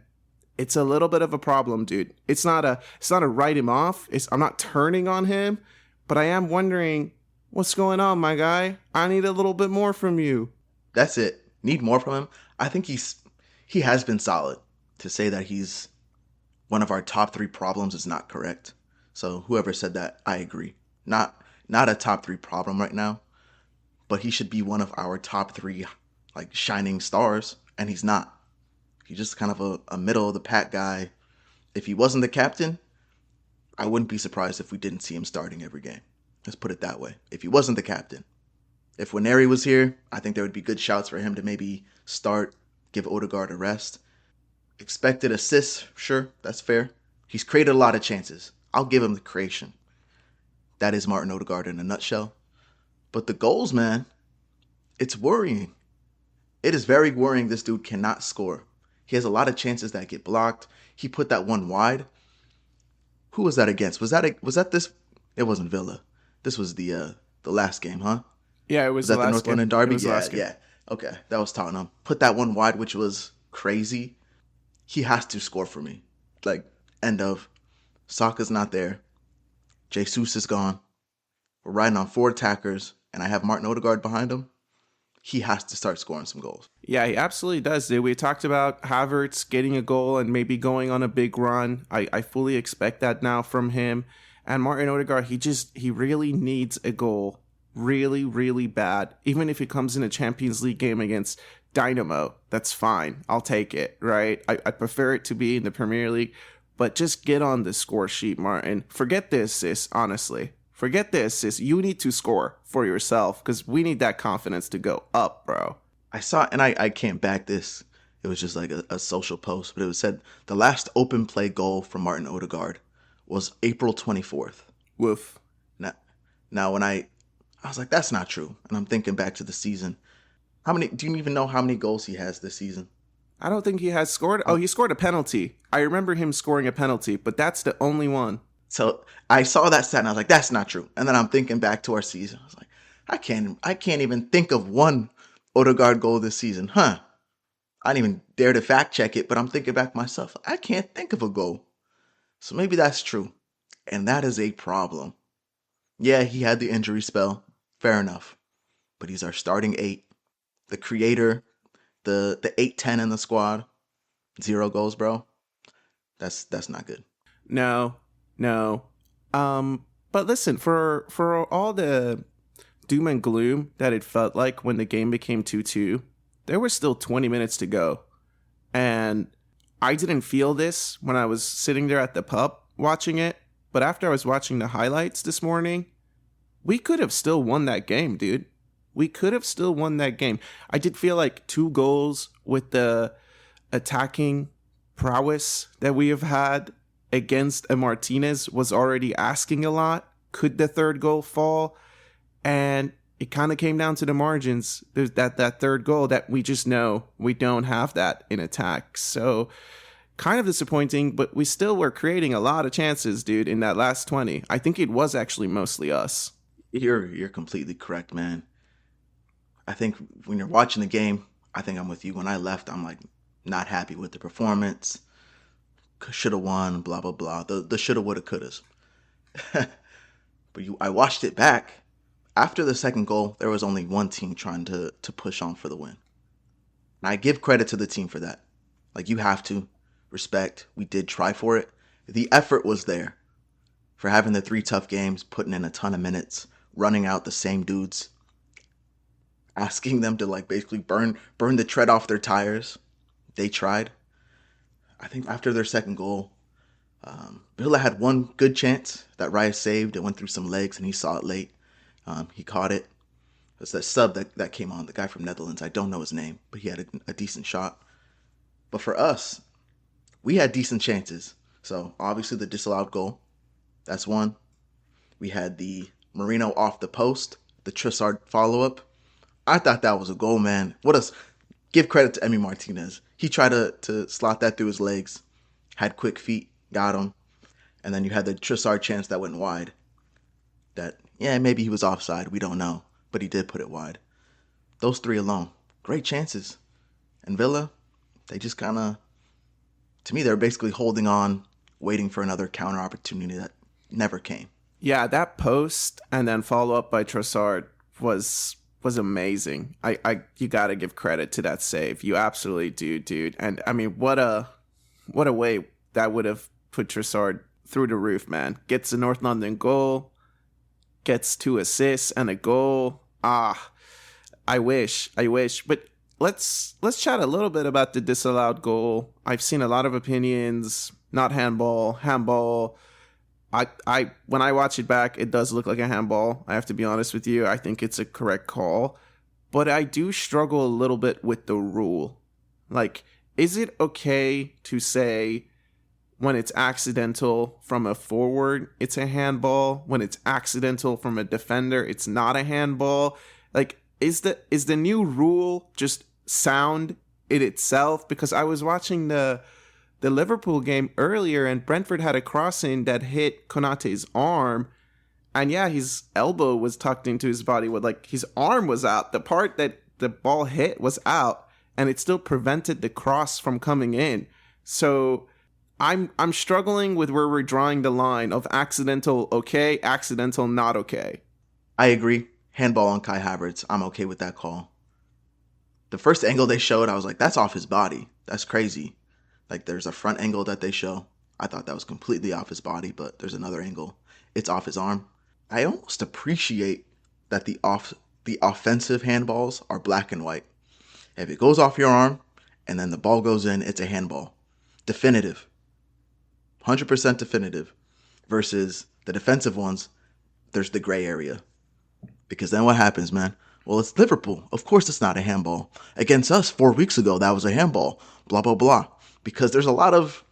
Speaker 1: it's a little bit of a problem, dude. It's not a write him off. I'm not turning on him, but I am wondering what's going on, my guy. I need a little bit more from you.
Speaker 2: That's it. Need more from him. I think he has been solid. To say that he's one of our top 3 problems is not correct. So whoever said that, I agree. Not a top 3 problem right now, but he should be one of our top 3 like shining stars, and he's not. He's just kind of a middle of the pack guy. If he wasn't the captain, I wouldn't be surprised if we didn't see him starting every game. Let's put it that way. If he wasn't the captain. If Waneri was here, I think there would be good shouts for him to maybe start, give Odegaard a rest. Expected assists, sure, that's fair. He's created a lot of chances. I'll give him the creation. That is Martin Odegaard in a nutshell. But the goals, man, it's worrying. It is very worrying this dude cannot score. He has a lot of chances that get blocked. He put that one wide. Who was that against? Was that this? It wasn't Villa. This was the last game, huh?
Speaker 1: Yeah, it was
Speaker 2: that
Speaker 1: the
Speaker 2: North
Speaker 1: last game.
Speaker 2: London derby?
Speaker 1: Yeah.
Speaker 2: Okay, that was Tottenham. Put that one wide, which was crazy. He has to score for me. Like, end of. Saka's not there. Jesus is gone. We're riding on 4 attackers, and I have Martin Odegaard behind him. He has to start scoring some goals.
Speaker 1: Yeah, he absolutely does, dude. We talked about Havertz getting a goal and maybe going on a big run. I fully expect that now from him. And Martin Odegaard, he really needs a goal. Really, really bad. Even if it comes in a Champions League game against Dynamo, that's fine. I'll take it, right? I prefer it to be in the Premier League, but just get on the score sheet, Martin. Forget the assists, honestly. Forget the assists. You need to score for yourself because we need that confidence to go up, bro.
Speaker 2: I saw, and I can't back this. It was just like a social post, but it was said the last open play goal from Martin Odegaard was April 24th.
Speaker 1: Woof.
Speaker 2: Now when I was like, that's not true. And I'm thinking back to the season. Do you even know how many goals he has this season?
Speaker 1: I don't think he has scored. Oh, he scored a penalty. I remember him scoring a penalty, but that's the only one.
Speaker 2: So I saw that stat and I was like, that's not true. And then I'm thinking back to our season. I was like, I can't even think of one Odegaard goal this season. I didn't even dare to fact check it, but I'm thinking back myself. I can't think of a goal. So maybe that's true. And that is a problem. Yeah, he had the injury spell. Fair enough. But he's our starting 8. The creator, the 8-10 in the squad. 0 goals, bro. That's not good.
Speaker 1: No. But listen, for all the doom and gloom that it felt like when the game became 2-2, there was still 20 minutes to go. And I didn't feel this when I was sitting there at the pub watching it. But after I was watching the highlights this morning, we could have still won that game, dude. We could have still won that game. I did feel like 2 goals with the attacking prowess that we have had against a Martinez was already asking a lot. Could the 3rd goal fall? And it kind of came down to the margins. There's that 3rd goal that we just know we don't have that in attack. So kind of disappointing, but we still were creating a lot of chances, dude, in that last 20. I think it was actually mostly us.
Speaker 2: You're completely correct, man. I think when you're watching the game, I think I'm with you. When I left, I'm like not happy with the performance. Should have won, blah, blah, blah. The shoulda, woulda, couldas. But I watched it back. After the second goal, there was only one team trying to push on for the win. And I give credit to the team for that. Like, you have to respect. We did try for it. The effort was there. For having the 3 tough games, putting in a ton of minutes, running out the same dudes, asking them to like basically burn the tread off their tires. They tried. I think after their second goal, Villa had one good chance that Raya saved. It went through some legs and he saw it late. He caught it. It was that sub that came on, the guy from Netherlands. I don't know his name, but he had a decent shot. But for us, we had decent chances. So obviously the disallowed goal, that's one. We had the Marino off the post, the Trossard follow-up. I thought that was a goal, man. Give credit to Emi Martinez. He tried to slot that through his legs, had quick feet, got him. And then you had the Trossard chance that went wide. That, yeah, maybe he was offside. We don't know. But he did put it wide. Those 3 alone, great chances. And Villa, they just kind of, to me, they're basically holding on, waiting for another counter opportunity that never came.
Speaker 1: Yeah, that post and then follow up by Trossard was amazing. You got to give credit to that save. You absolutely do, dude. And I mean, what a way that would have put Trossard through the roof, man. Gets the North London goal, gets 2 assists and a goal. I wish. But let's chat a little bit about the disallowed goal. I've seen a lot of opinions. Not handball. When I watch it back, it does look like a handball. I have to be honest with you. I think it's a correct call. But I do struggle a little bit with the rule. Like, is it okay to say when it's accidental from a forward, it's a handball? When it's accidental from a defender, it's not a handball? Like, is the new rule just sound in itself? Because I was watching the Liverpool game earlier, and Brentford had a crossing that hit Konate's arm, and yeah, his elbow was tucked into his body, with like his arm was out. The part that the ball hit was out, and it still prevented the cross from coming in. So I'm struggling with where we're drawing the line of accidental okay, accidental not okay.
Speaker 2: I agree. Handball on Kai Havertz. I'm okay with that call. The first angle they showed, I was like, that's off his body. That's crazy. Like, there's a front angle that they show. I thought that was completely off his body, but there's another angle. It's off his arm. I almost appreciate that the offensive handballs are black and white. If it goes off your arm and then the ball goes in, it's a handball. Definitive. 100% definitive. Versus the defensive ones, there's the gray area. Because then what happens, man? Well, it's Liverpool. Of course it's not a handball. Against us 4 weeks ago, that was a handball. Blah, blah, blah. Because there's a lot of,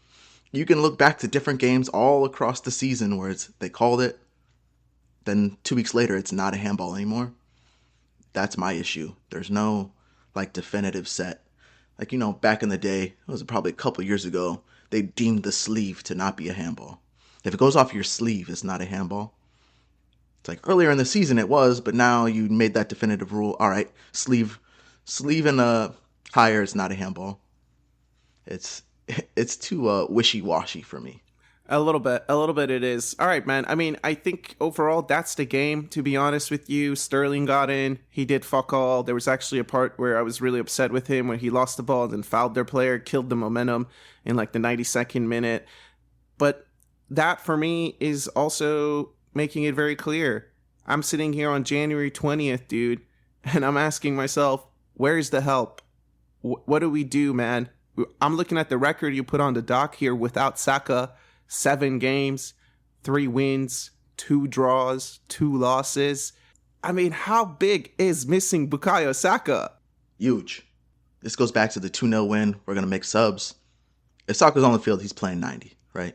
Speaker 2: you can look back to different games all across the season where they called it, then 2 weeks later it's not a handball anymore. That's my issue. There's no like definitive set. Like, back in the day, it was probably a couple years ago, they deemed the sleeve to not be a handball. If it goes off your sleeve, it's not a handball. It's like earlier in the season it was, but now you made that definitive rule. All right, sleeve and higher is not a handball. It's too wishy-washy for me.
Speaker 1: A little bit it is. All right, man. I mean, I think overall that's the game, to be honest with you. Sterling got in. He did fuck all. There was actually a part where I was really upset with him when he lost the ball and then fouled their player, killed the momentum in like the 92nd minute. But that for me is also making it very clear. I'm sitting here on January 20th, dude, and I'm asking myself, where's the help? What do we do, man? I'm looking at the record you put on the dock here without Saka. 7 games, 3 wins, 2 draws, 2 losses. I mean, how big is missing Bukayo Saka?
Speaker 2: Huge. This goes back to the 2-0 win. We're going to make subs. If Saka's on the field, he's playing 90, right?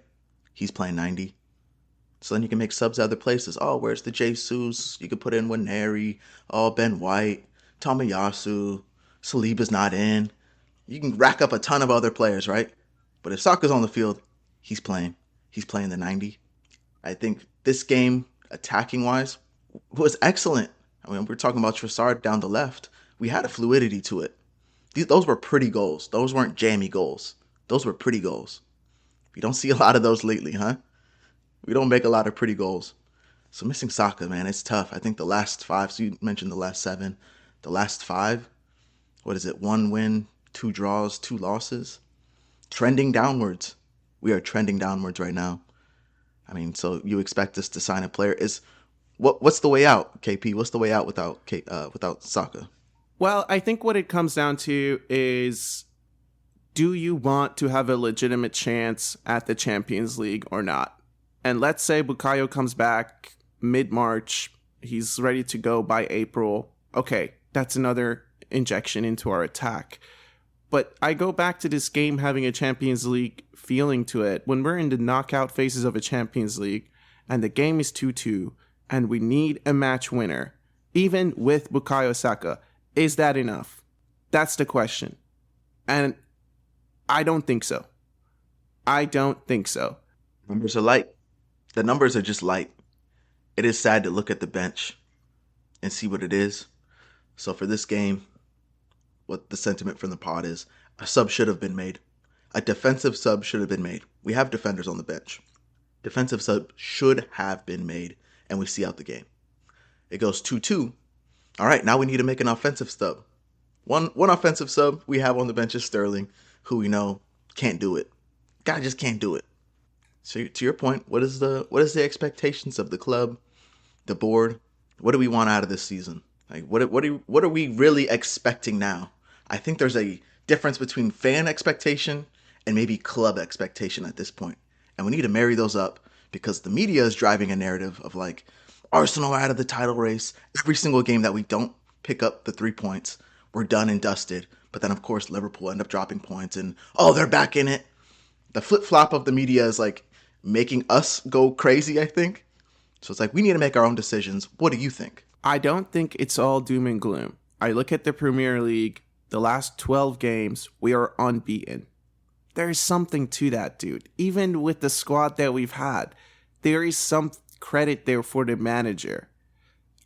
Speaker 2: He's playing 90. So then you can make subs other places. Oh, where's the Jesus? You could put in Waneri. Oh, Ben White, Tomiyasu, Saliba's not in. You can rack up a ton of other players, right? But if Saka's on the field, he's playing. He's playing the 90. I think this game, attacking-wise, was excellent. I mean, we're talking about Trossard down the left. We had a fluidity to it. Those were pretty goals. Those weren't jammy goals. Those were pretty goals. We don't see a lot of those lately, huh? We don't make a lot of pretty goals. So missing Saka, man, it's tough. I think the last 5, so you mentioned the last 7. The last 5, what is it? 1 win, 2 draws, 2 losses. Trending downwards. We are trending downwards right now. I mean, so you expect us to sign a player. What's the way out, KP? What's the way out without Saka?
Speaker 1: Well, I think what it comes down to is, do you want to have a legitimate chance at the Champions League or not? And let's say Bukayo comes back mid-March. He's ready to go by April. Okay, that's another injection into our attack. But I go back to this game having a Champions League feeling to it. When we're in the knockout phases of a Champions League and the game is 2-2 and we need a match winner, even with Bukayo Saka, is that enough? That's the question. And I don't think so. I don't think so.
Speaker 2: Numbers are light. The numbers are just light. It is sad to look at the bench and see what it is. So for this game, what the sentiment from the pod is, a sub should have been made. A defensive sub should have been made. We have defenders on the bench. Defensive sub should have been made, and we see out the game. It goes 2-2. All right, now we need to make an offensive sub. One offensive sub we have on the bench is Sterling, who we know can't do it. Guy just can't do it. So to your point, what is the expectations of the club, the board? What do we want out of this season? Like what are we really expecting now? I think there's a difference between fan expectation and maybe club expectation at this point. And we need to marry those up because the media is driving a narrative of like Arsenal are out of the title race. Every single game that we don't pick up the 3 points, we're done and dusted. But then of course Liverpool end up dropping points and they're back in it. The flip-flop of the media is like making us go crazy, I think. So it's like we need to make our own decisions. What do you think?
Speaker 1: I don't think it's all doom and gloom. I look at the Premier League, the last 12 games, we are unbeaten. There is something to that, dude. Even with the squad that we've had, there is some credit there for the manager.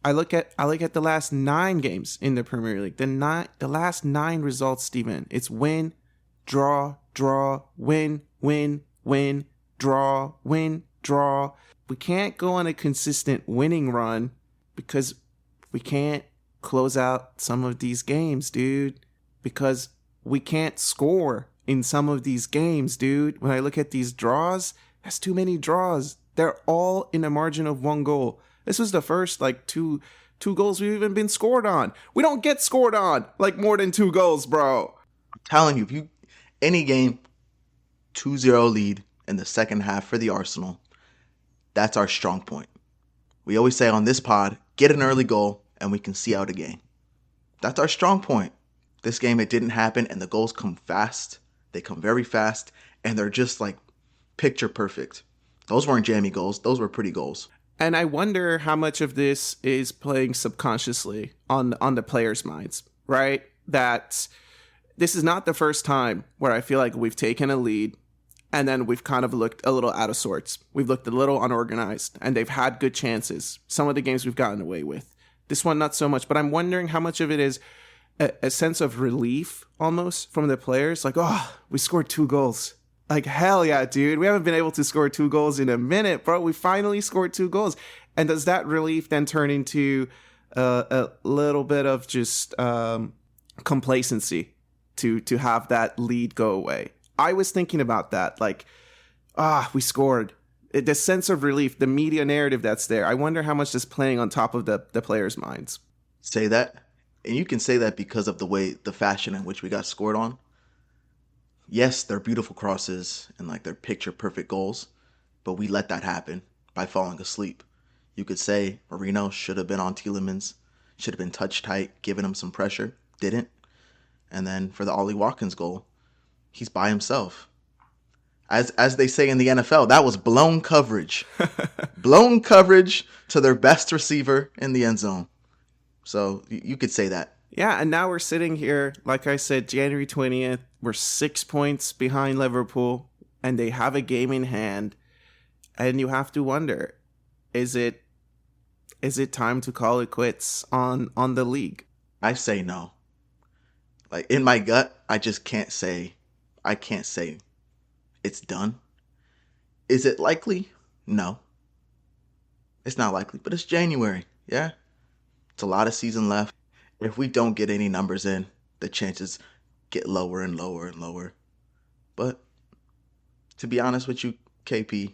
Speaker 1: I look at the last 9 games in the Premier League. The last 9 results, Steven. It's win, draw, win, draw, win, draw. We can't go on a consistent winning run because we can't close out some of these games, dude. Because we can't score in some of these games, dude. When I look at these draws, that's too many draws. They're all in a margin of 1 goal. This was the first, two goals we've even been scored on. We don't get scored on, more than 2 goals, bro.
Speaker 2: I'm telling you, any game, 2-0 lead in the second half for the Arsenal, that's our strong point. We always say on this pod, get an early goal and we can see out a game. That's our strong point. This game, it didn't happen, and the goals come fast. They come very fast, and they're just picture perfect. Those weren't jammy goals. Those were pretty goals.
Speaker 1: And I wonder how much of this is playing subconsciously on the players' minds, right? That this is not the first time where I feel like we've taken a lead and then we've kind of looked a little out of sorts. We've looked a little unorganized, and they've had good chances. Some of the games we've gotten away with. This one, not so much. But I'm wondering how much of it is a sense of relief almost from the players. We scored 2 goals. Hell yeah, dude. We haven't been able to score 2 goals in a minute, bro. We finally scored 2 goals. And does that relief then turn into a little bit of just complacency to have that lead go away? I was thinking about that. We scored. The sense of relief, the media narrative that's there. I wonder how much is playing on top of the players' minds.
Speaker 2: Say that. And you can say that because of the fashion in which we got scored on. Yes, they're beautiful crosses and they're picture perfect goals, but we let that happen by falling asleep. You could say Marino should have been on Tielemans, should have been touch tight, giving him some pressure. Didn't. And then for the Ollie Watkins goal, he's by himself. As they say in the NFL, that was blown coverage. Blown coverage to their best receiver in the end zone. So you could say that.
Speaker 1: Yeah, and now we're sitting here, like I said, January 20th. We're 6 points behind Liverpool, and they have a game in hand. And you have to wonder, is it time to call it quits on the league?
Speaker 2: I say no. Like in my gut, I can't say it's done. Is it likely? No, it's not likely, but it's January. Yeah, it's a lot of season left. If we don't get any numbers in, the chances get lower and lower and lower. But to be honest with you, KP,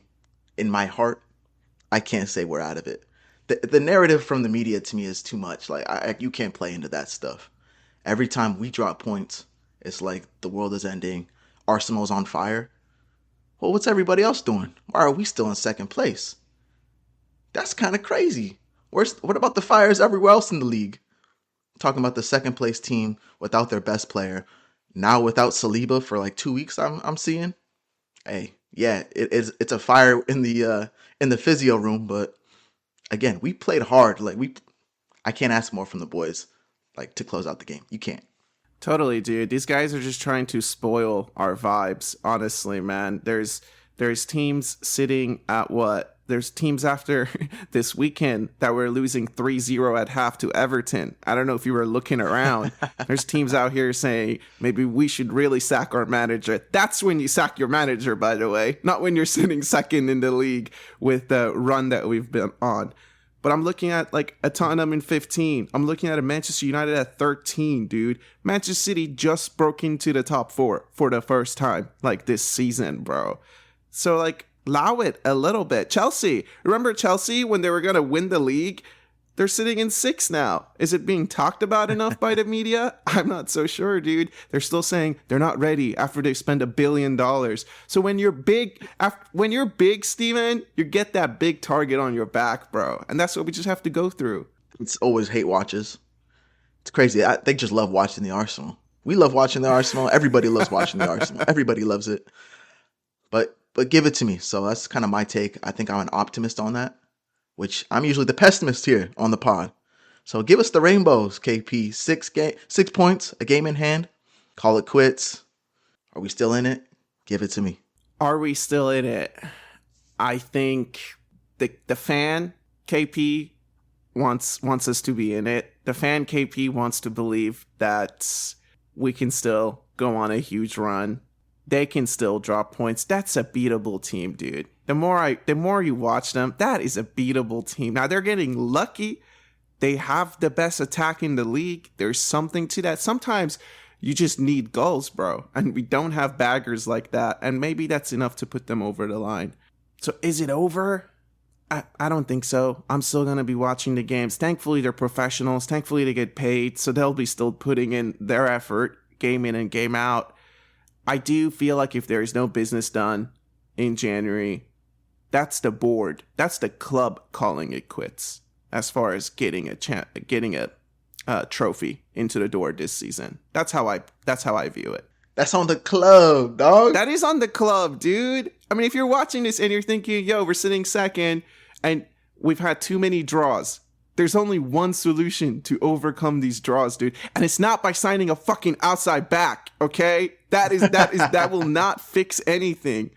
Speaker 2: in my heart, I can't say we're out of it. The narrative from the media to me is too much. Like you can't play into that stuff. Every time we drop points, it's like the world is ending. Arsenal's on fire. Well, what's everybody else doing? Why are we still in second place? That's kind of crazy. What about the fires everywhere else in the league? Talking about the second place team without their best player, now without Saliba for like 2 weeks. I'm seeing. Hey, yeah, it's a fire in the physio room, but again, we played hard. I can't ask more from the boys, like to close out the game. You can't.
Speaker 1: Totally, dude. These guys are just trying to spoil our vibes, honestly, man. There's teams sitting at what? There's teams after this weekend that were losing 3-0 at half to Everton. I don't know if you were looking around. There's teams out here saying maybe we should really sack our manager. That's when you sack your manager, by the way, not when you're sitting second in the league with the run that we've been on. But I'm looking at like a Tottenham in 15. I'm looking at a Manchester United at 13, dude. Manchester City just broke into the top 4 for the first time like this season, bro. So like allow it a little bit. Chelsea, remember Chelsea when they were going to win the league? They're sitting in 6 now. Is it being talked about enough by the media? I'm not so sure, dude. They're still saying they're not ready after they spend $1 billion. So when you're big, Steven, you get that big target on your back, bro. And that's what we just have to go through.
Speaker 2: It's always hate watches. It's crazy. They just love watching the Arsenal. We love watching the Arsenal. Everybody loves watching the Arsenal. Everybody loves it. But give it to me. So that's kind of my take. I think I'm an optimist on that, which I'm usually the pessimist here on the pod. So give us the rainbows, KP. 6 points, a game in hand. Call it quits. Are we still in it? Give it to me.
Speaker 1: Are we still in it? I think the fan KP wants us to be in it. The fan KP wants to believe that we can still go on a huge run. They can still drop points. That's a beatable team, dude. The more you watch them, that is a beatable team. Now they're getting lucky. They have the best attack in the league. There's something to that. Sometimes you just need goals, bro. And we don't have baggers like that. And maybe that's enough to put them over the line. So is it over? I don't think so. I'm still going to be watching the games. Thankfully, they're professionals. Thankfully, they get paid. So they'll be still putting in their effort, game in and game out. I do feel like if there is no business done in January, that's the board, that's the club calling it quits as far as getting a trophy into the door this season. That's how I view it.
Speaker 2: That's on the club, dog.
Speaker 1: That is on the club, dude. I mean, if you're watching this and you're thinking, yo, we're sitting second and we've had too many draws, there's only one solution to overcome these draws, dude. And it's not by signing a fucking outside back, okay? That will not fix anything.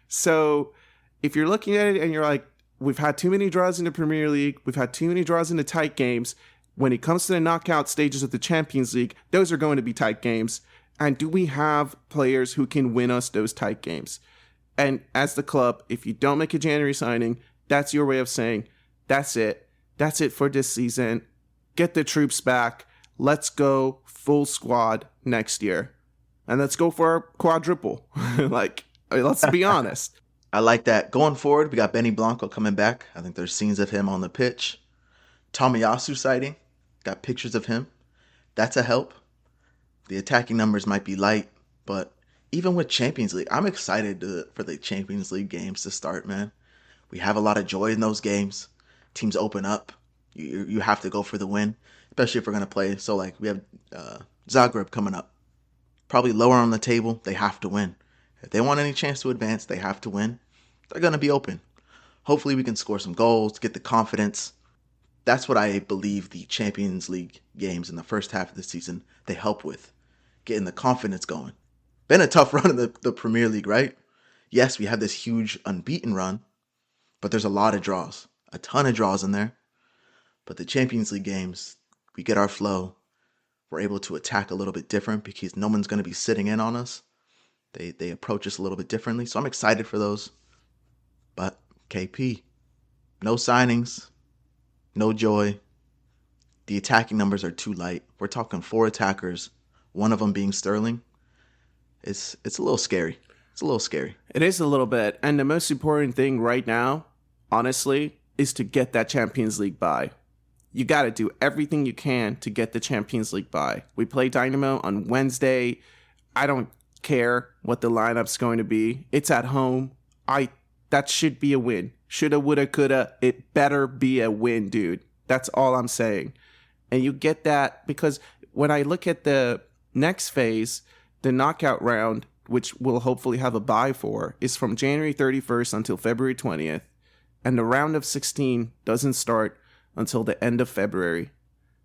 Speaker 1: So if you're looking at it and you're like, we've had too many draws in the Premier League, we've had too many draws in the tight games. When it comes to the knockout stages of the Champions League, those are going to be tight games. And do we have players who can win us those tight games? And as the club, if you don't make a January signing, that's your way of saying, that's it. That's it for this season. Get the troops back. Let's go full squad next year. And let's go for a quadruple. Let's be honest.
Speaker 2: I like that. Going forward, we got Benny Blanco coming back. I think there's scenes of him on the pitch. Tomiyasu sighting. Got pictures of him. That's a help. The attacking numbers might be light, but even with Champions League, I'm excited for the Champions League games to start, man. We have a lot of joy in those games. Teams open up. You have to go for the win, especially if we're going to play. So, like, we have Zagreb coming up. Probably lower on the table. They have to win. If they want any chance to advance, they have to win. They're going to be open. Hopefully, we can score some goals, get the confidence. That's what I believe the Champions League games in the first half of the season, they help with. Getting the confidence going. Been a tough run in the Premier League, right? Yes, we have this huge unbeaten run, but there's a lot of draws. A ton of draws in there. But the Champions League games, we get our flow. we're able to attack a little bit different because no one's going to be sitting in on us. They approach us a little bit differently. So I'm excited for those. But KP, no signings, no joy. The attacking numbers are too light. We're talking 4 attackers, one of them being Sterling. It's a little scary. It's a little scary.
Speaker 1: It is a little bit. And the most important thing right now, honestly, is to get that Champions League bye. You got to do everything you can to get the Champions League bye. We play Dynamo on Wednesday. I don't care what the lineup's going to be. It's at home. That should be a win. Shoulda, woulda, coulda. It better be a win, dude. That's all I'm saying. And you get that because when I look at the next phase, the knockout round, which we'll hopefully have a bye for, is from January 31st until February 20th. And the round of 16 doesn't start until the end of February.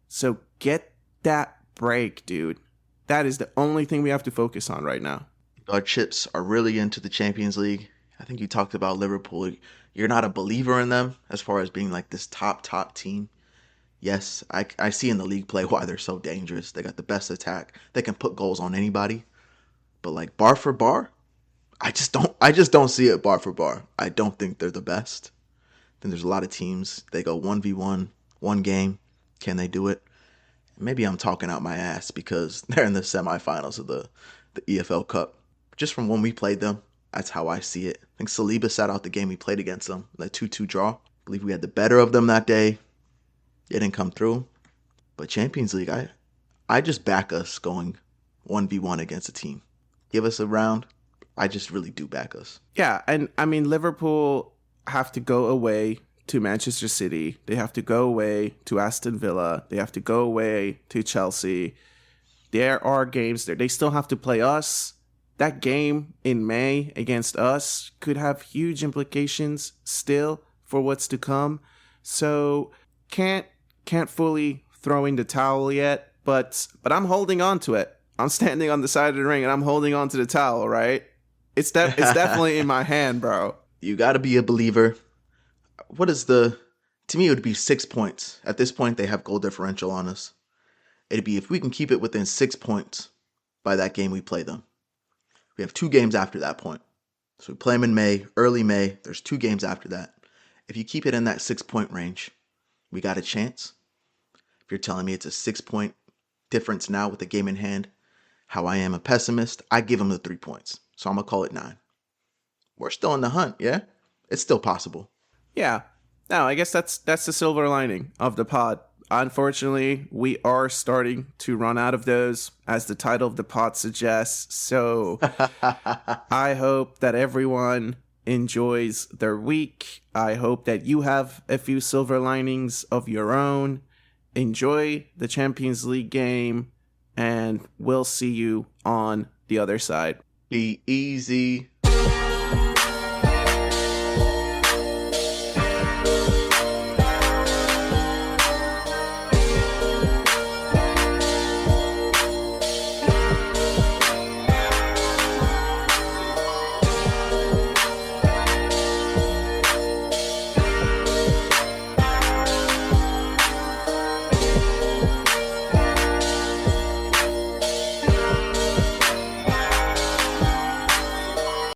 Speaker 1: So get that break, dude. That is the only thing we have to focus on right now.
Speaker 2: Our chips are really into the Champions League. I think you talked about Liverpool. You're not a believer in them as far as being like this top team. Yes, I see in the league play why they're so dangerous. They got the best attack. They can put goals on anybody. But like bar for bar, I just don't see it bar for bar. I don't think they're the best. Then there's a lot of teams. They go 1v1, one game. Can they do it? Maybe I'm talking out my ass because they're in the semifinals of the EFL Cup. Just from when we played them, that's how I see it. I think Saliba sat out the game we played against them, like 2-2 draw. I believe we had the better of them that day. It didn't come through. But Champions League, I just back us going 1v1 against a team. Give us a round. I just really do back us.
Speaker 1: Yeah, and I mean, Liverpool have to go away to Manchester City. They have to go away to Aston Villa. They have to go away to Chelsea. There are games there. They still have to play us. That game in May against us could have huge implications still for what's to come. So can't fully throw in the towel yet, but I'm holding on to it. I'm standing on the side of the ring and I'm holding on to the towel, right? It's definitely in my hand, bro.
Speaker 2: You got to be a believer. To me, it would be 6 points. At this point, they have goal differential on us. It'd be if we can keep it within 6 points by that game we play them. We have 2 games after that point. So we play them in May, early May. There's 2 games after that. If you keep it in that 6-point range, we got a chance. If you're telling me it's a 6-point difference now with the game in hand, how I am a pessimist, I give them the 3 points. So I'm going to call it 9. We're still in the hunt, yeah? It's still possible.
Speaker 1: Yeah. No, I guess that's the silver lining of the pod. Unfortunately, we are starting to run out of those, as the title of the pod suggests. So I hope that everyone enjoys their week. I hope that you have a few silver linings of your own. Enjoy the Champions League game, and we'll see you on the other side.
Speaker 2: Be easy.